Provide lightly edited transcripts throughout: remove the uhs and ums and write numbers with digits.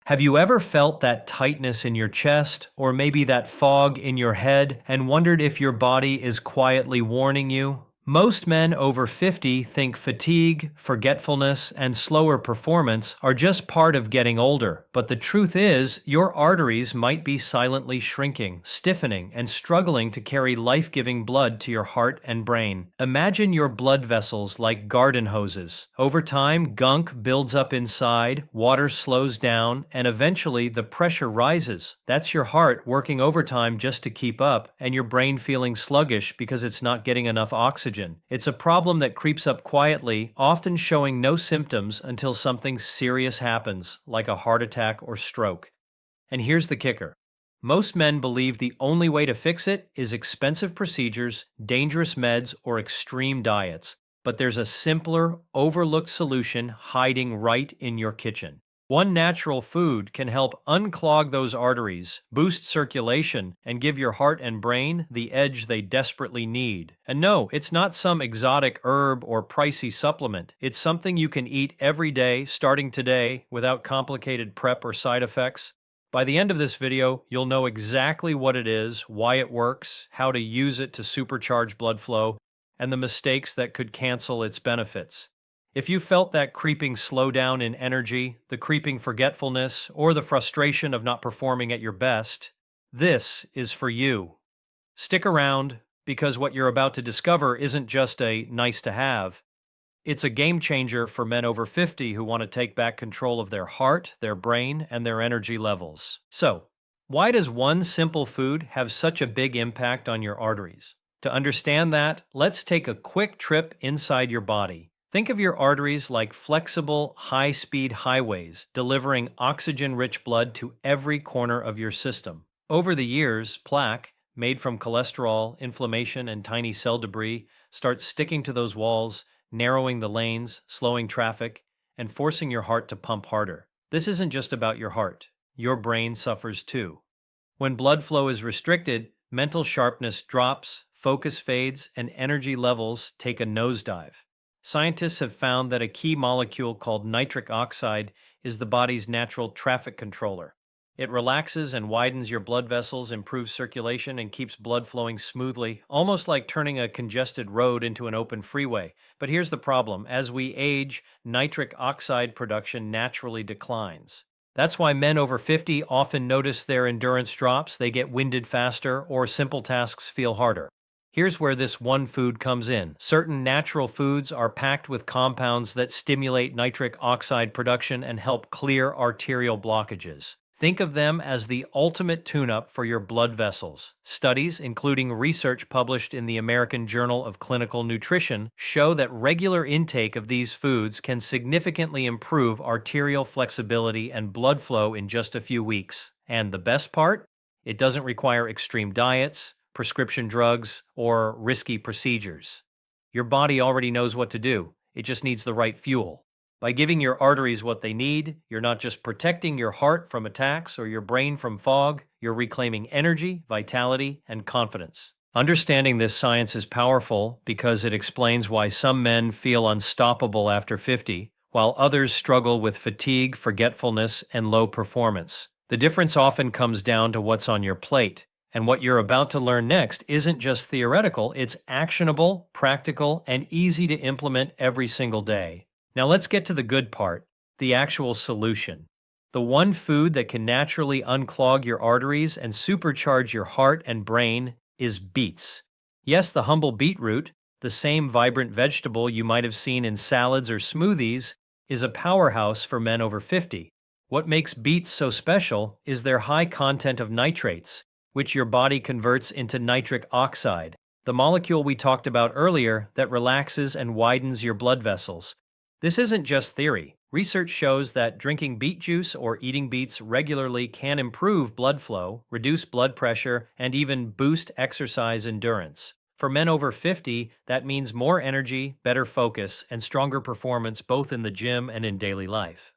Have you ever felt that tightness in your chest, or maybe that fog in your head, and wondered if your body is quietly warning you? Most men over 50 think fatigue, forgetfulness, and slower performance are just part of getting older, but the truth is, your arteries might be silently shrinking, stiffening, and struggling to carry life-giving blood to your heart and brain. Imagine your blood vessels like garden hoses. Over time, gunk builds up inside, water slows down, and eventually the pressure rises. That's your heart working overtime just to keep up, and your brain feeling sluggish because it's not getting enough oxygen. It's a problem that creeps up quietly, often showing no symptoms until something serious happens, like a heart attack or stroke. And here's the kicker. Most men believe the only way to fix it is expensive procedures, dangerous meds, or extreme diets. But there's a simpler, overlooked solution hiding right in your kitchen. One natural food can help unclog those arteries, boost circulation, and give your heart and brain the edge they desperately need. And no, it's not some exotic herb or pricey supplement. It's something you can eat every day, starting today, without complicated prep or side effects. By the end of this video, you'll know exactly what it is, why it works, how to use it to supercharge blood flow, and the mistakes that could cancel its benefits. If you felt that creeping slowdown in energy, the creeping forgetfulness, or the frustration of not performing at your best, this is for you. Stick around, because what you're about to discover isn't just a nice to have. It's a game changer for men over 50 who want to take back control of their heart, their brain, and their energy levels. So, why does one simple food have such a big impact on your arteries? To understand that, let's take a quick trip inside your body. Think of your arteries like flexible, high-speed highways, delivering oxygen-rich blood to every corner of your system. Over the years, plaque, made from cholesterol, inflammation, and tiny cell debris, starts sticking to those walls, narrowing the lanes, slowing traffic, and forcing your heart to pump harder. This isn't just about your heart. Your brain suffers too. When blood flow is restricted, mental sharpness drops, focus fades, and energy levels take a nosedive. Scientists have found that a key molecule called nitric oxide is the body's natural traffic controller. It relaxes and widens your blood vessels, improves circulation, and keeps blood flowing smoothly, almost like turning a congested road into an open freeway. But here's the problem. As we age, nitric oxide production naturally declines. That's why men over 50 often notice their endurance drops, they get winded faster, or simple tasks feel harder. Here's where this one food comes in. Certain natural foods are packed with compounds that stimulate nitric oxide production and help clear arterial blockages. Think of them as the ultimate tune-up for your blood vessels. Studies, including research published in the American Journal of Clinical Nutrition, show that regular intake of these foods can significantly improve arterial flexibility and blood flow in just a few weeks. And the best part? It doesn't require extreme diets, prescription drugs, or risky procedures. Your body already knows what to do. It just needs the right fuel. By giving your arteries what they need, you're not just protecting your heart from attacks or your brain from fog, you're reclaiming energy, vitality, and confidence. Understanding this science is powerful because it explains why some men feel unstoppable after 50, while others struggle with fatigue, forgetfulness, and low performance. The difference often comes down to what's on your plate. And what you're about to learn next isn't just theoretical, it's actionable, practical, and easy to implement every single day. Now let's get to the good part, the actual solution. The one food that can naturally unclog your arteries and supercharge your heart and brain is beets. Yes, the humble beetroot, the same vibrant vegetable you might have seen in salads or smoothies, is a powerhouse for men over 50. What makes beets so special is their high content of nitrates, which your body converts into nitric oxide, the molecule we talked about earlier that relaxes and widens your blood vessels. This isn't just theory. Research shows that drinking beet juice or eating beets regularly can improve blood flow, reduce blood pressure, and even boost exercise endurance. For men over 50, that means more energy, better focus, and stronger performance both in the gym and in daily life.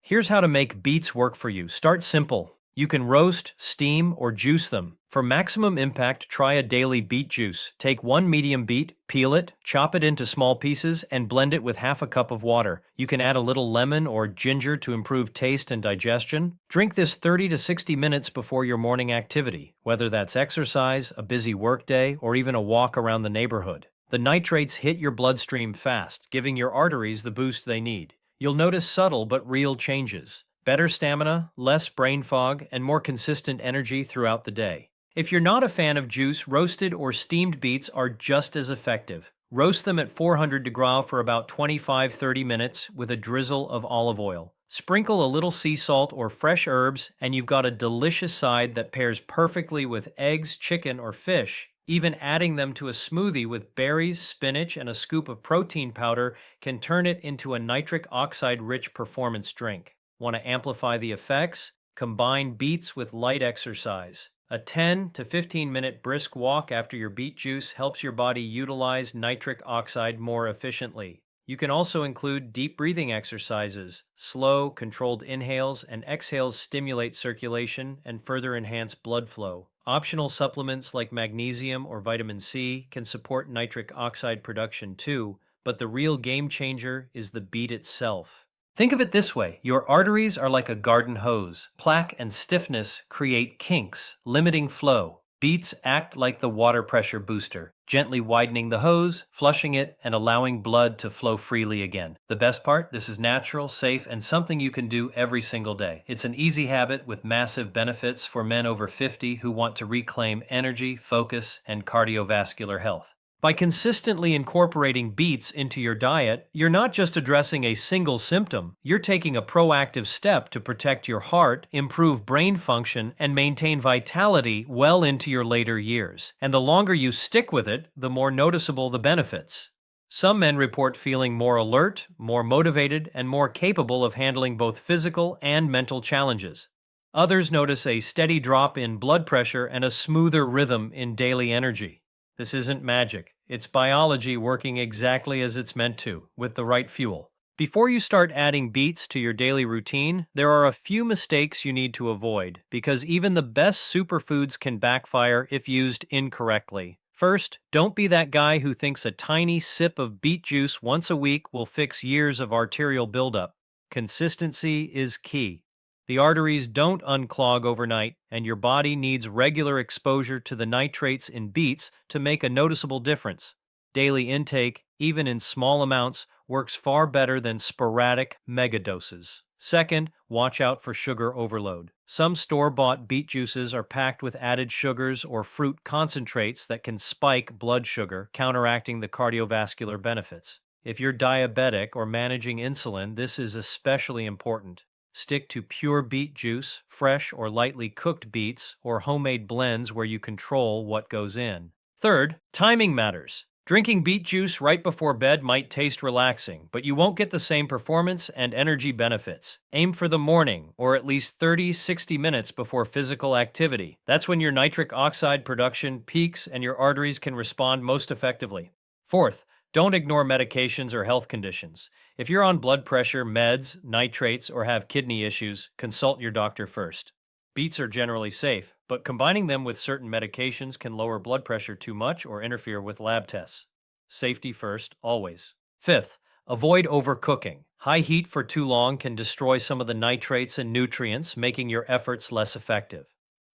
Here's how to make beets work for you. Start simple. You can roast, steam, or juice them. For maximum impact, try a daily beet juice. Take one medium beet, peel it, chop it into small pieces, and blend it with half a cup of water. You can add a little lemon or ginger to improve taste and digestion. Drink this 30 to 60 minutes before your morning activity, whether that's exercise, a busy workday, or even a walk around the neighborhood. The nitrates hit your bloodstream fast, giving your arteries the boost they need. You'll notice subtle but real changes. Better stamina, less brain fog, and more consistent energy throughout the day. If you're not a fan of juice, roasted or steamed beets are just as effective. Roast them at 400 degrees for about 25-30 minutes with a drizzle of olive oil. Sprinkle a little sea salt or fresh herbs, and you've got a delicious side that pairs perfectly with eggs, chicken, or fish. Even adding them to a smoothie with berries, spinach, and a scoop of protein powder can turn it into a nitric oxide-rich performance drink. Want to amplify the effects? Combine beets with light exercise. A 10 to 15 minute brisk walk after your beet juice helps your body utilize nitric oxide more efficiently. You can also include deep breathing exercises. Slow, controlled inhales and exhales stimulate circulation and further enhance blood flow. Optional supplements like magnesium or vitamin C can support nitric oxide production too, but the real game changer is the beet itself. Think of it this way, your arteries are like a garden hose. Plaque and stiffness create kinks, limiting flow. Beets act like the water pressure booster, gently widening the hose, flushing it, and allowing blood to flow freely again. The best part? This is natural, safe, and something you can do every single day. It's an easy habit with massive benefits for men over 50 who want to reclaim energy, focus, and cardiovascular health. By consistently incorporating beets into your diet, you're not just addressing a single symptom, you're taking a proactive step to protect your heart, improve brain function, and maintain vitality well into your later years. And the longer you stick with it, the more noticeable the benefits. Some men report feeling more alert, more motivated, and more capable of handling both physical and mental challenges. Others notice a steady drop in blood pressure and a smoother rhythm in daily energy. This isn't magic. It's biology working exactly as it's meant to, with the right fuel. Before you start adding beets to your daily routine, there are a few mistakes you need to avoid, because even the best superfoods can backfire if used incorrectly. First, don't be that guy who thinks a tiny sip of beet juice once a week will fix years of arterial buildup. Consistency is key. The arteries don't unclog overnight, and your body needs regular exposure to the nitrates in beets to make a noticeable difference. Daily intake, even in small amounts, works far better than sporadic megadoses. Second, watch out for sugar overload. Some store-bought beet juices are packed with added sugars or fruit concentrates that can spike blood sugar, counteracting the cardiovascular benefits. If you're diabetic or managing insulin, this is especially important. Stick to pure beet juice, fresh or lightly cooked beets, or homemade blends where you control what goes in. Third, timing matters. Drinking beet juice right before bed might taste relaxing, but you won't get the same performance and energy benefits. Aim for the morning, or at least 30-60 minutes before physical activity. That's when your nitric oxide production peaks and your arteries can respond most effectively. Fourth, don't ignore medications or health conditions. If you're on blood pressure, meds, nitrates, or have kidney issues, consult your doctor first. Beets are generally safe, but combining them with certain medications can lower blood pressure too much or interfere with lab tests. Safety first, always. Fifth, avoid overcooking. High heat for too long can destroy some of the nitrates and nutrients, making your efforts less effective.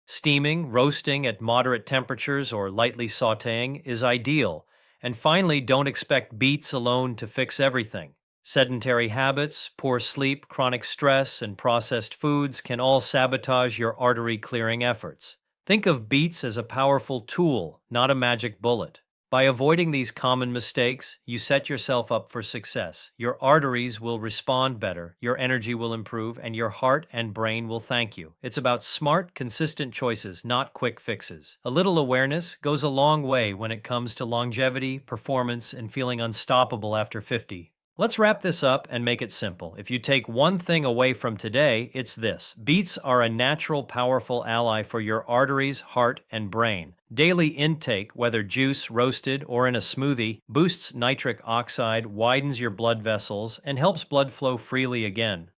Steaming, roasting at moderate temperatures, or lightly sautéing is ideal. And finally, don't expect beets alone to fix everything. Sedentary habits, poor sleep, chronic stress, and processed foods can all sabotage your artery clearing efforts. Think of beets as a powerful tool, not a magic bullet. By avoiding these common mistakes, you set yourself up for success. Your arteries will respond better, your energy will improve, and your heart and brain will thank you. It's about smart, consistent choices, not quick fixes. A little awareness goes a long way when it comes to longevity, performance, and feeling unstoppable after 50. Let's wrap this up and make it simple. If you take one thing away from today, it's this. Beets are a natural, powerful ally for your arteries, heart, and brain. Daily intake, whether juice, roasted, or in a smoothie, boosts nitric oxide, widens your blood vessels, and helps blood flow freely again.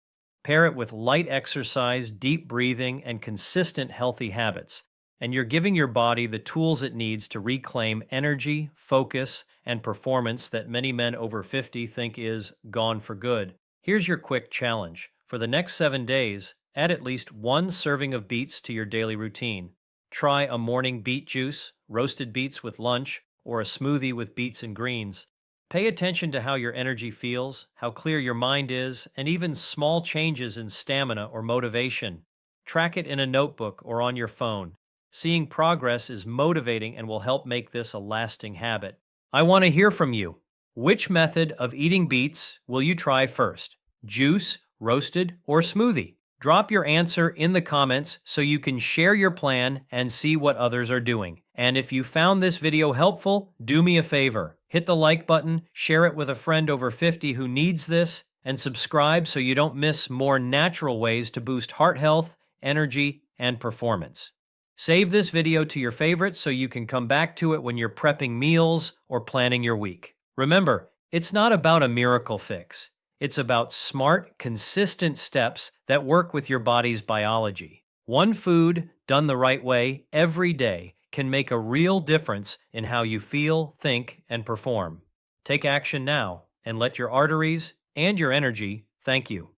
Pair it with light exercise, deep breathing, and consistent healthy habits, and you're giving your body the tools it needs to reclaim energy, focus, and performance that many men over 50 think is gone for good. Here's your quick challenge. For the next 7 days, add at least one serving of beets to your daily routine. Try a morning beet juice, roasted beets with lunch, or a smoothie with beets and greens. Pay attention to how your energy feels, how clear your mind is, and even small changes in stamina or motivation. Track it in a notebook or on your phone. Seeing progress is motivating and will help make this a lasting habit. I want to hear from you. Which method of eating beets will you try first? Juice, roasted, or smoothie? Drop your answer in the comments so you can share your plan and see what others are doing. And if you found this video helpful, do me a favor. Hit the like button, share it with a friend over 50 who needs this, and subscribe so you don't miss more natural ways to boost heart health, energy, and performance. Save this video to your favorites so you can come back to it when you're prepping meals or planning your week. Remember, it's not about a miracle fix. It's about smart, consistent steps that work with your body's biology. One food, done the right way, every day, can make a real difference in how you feel, think, and perform. Take action now and let your arteries and your energy thank you.